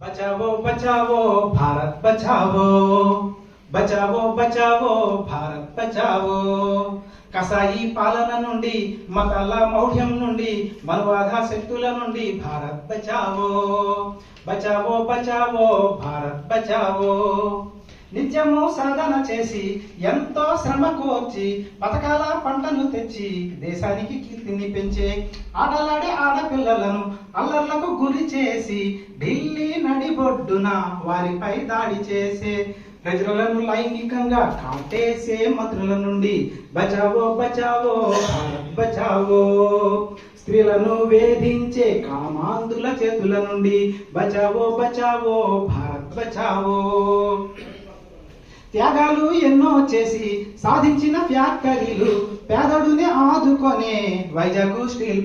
बचावो बचावो भारत बचावो बचावो बचावो भारत बचावो కసాయి పాలన నుండి మతాల మౌఢ్యం నుండి మనువాద శక్తుల నుండి భారత్ బచావో బచావో బచావో భారత్ బచావో నిత్యము సాధన చేసి ఎంతో శ్రమ కోర్చి పథకాల పంటను తెచ్చి దేశానికి కీర్తిని పెంచే ఆటలాడే ఆడపిల్లలను అల్లర్లకు గురి చేసి ఢిల్లీ నడిబొడ్డున వారిపై దాడి చేసే ప్రజలను లైంగికంగా కాటేసే మంత్రుల నుండి బచావో బచావో భారత్ బచావో స్త్రీలను వేధించే కామాంధుల చేతుల నుండి బచావో బచావో భారత్ బచావో త్యాగాలు ఎన్నో చేసి సాధించిన ఫ్యాక్టరీలు పేదడుని ఆదుకొనే వైజాగ్ స్టీల్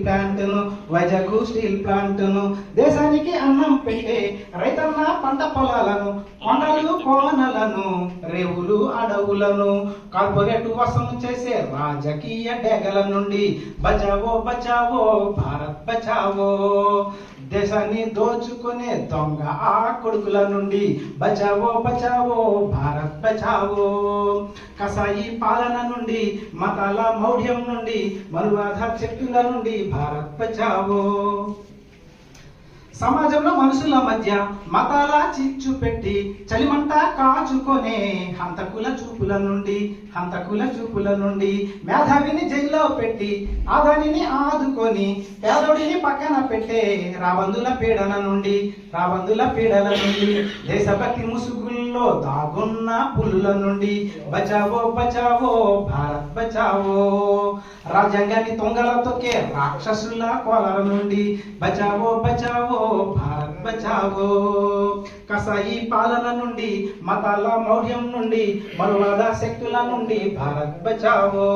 ప్లాంట్ను దేశానికి అన్నం పెట్టే రైతన్న పంట పొలాలను కొండలు కోనలను రేవులు అడవులను కార్పొరేట్ వశం చేసే రాజకీయ డేగల నుండి బచావో బచావో భారత్ బచావో దేశాన్ని దోచుకునే దొంగ ఆ కొడుకుల నుండి బచావో బచావో భారత్ బచావో కసాయి పాలన నుండి మతాల మౌఢ్యం నుండి మనువాద శక్తుల నుండి భారత్ బచావో సమాజంలో మనుషుల మధ్య మతాల చిచ్చు పెట్టి చలిమంట కాచుకొనే హంతకుల చూపుల నుండి మేధావిని జైల్లో పెట్టి ఆదానిని ఆదుకొని పేదోడిని పక్కన పెట్టే రాబందుల పీడన నుండి దేశభక్తి ముసుగుల్లో దాగున్న పులుల నుండి బచావో బచావో భారత్ బచావో రాజ్యాంగాన్ని తొంగల తొక్కే రాక్షసుల కోలర నుండి బచావో బచావో భారత్ బచావో కసాయి పాలన నుండి మతాల మౌఢ్యం నుండి మనువాద శక్తుల నుండి భారత్ బచావో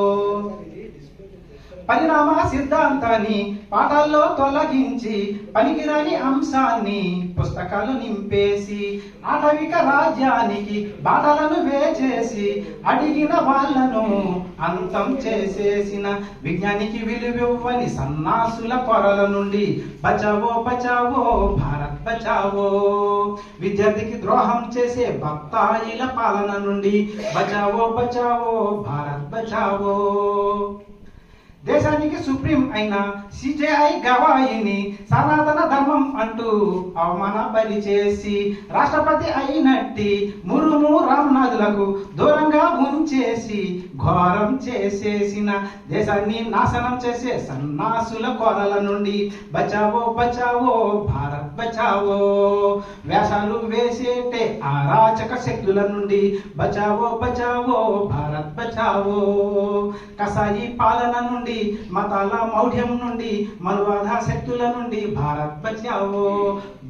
పరిణామ సిద్ధాంతాన్ని పాఠాల్లో తొలగించి పనికిరాని అంశాన్ని పుస్తకాలు నింపేసి ఆటవిక రాజ్యానికి బాటలను వేచేసి అడిగిన వాళ్ళను అంతం చేసేసిన విజ్ఞానికి విలువివ్వని సన్నాసుల కొరల నుండి బచావో బచావో భారత్ బచావో విద్యార్థికి ద్రోహం చేసే బత్తాయిల పాలన నుండి బచావో బచావో భారత్ బచావో దేశానికి సుప్రీం అయిన సిజేఐ గవాయిని సనాతన ధర్మం అంటూ అవమానపరి చేసి రాష్ట్రపతి అయినట్టి ముర్ము రామ్నాథులకు దూరంగా ఉంచేసి ఘోరం చేసేసిన దేశాన్ని నాశనం చేసే సన్నాసుల కోరల నుండి బచావో బచావో భారత్ బచావో వేషాలు వేసేటే అరాచక శక్తుల నుండి బచావో బచావో భారత్ బచావో కసాయి పాలన నుండి మతాల మౌఢ్యం నుండి మనువాద శక్తుల నుండి భారత్ బచావో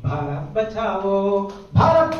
భారత్ బచావో భారత్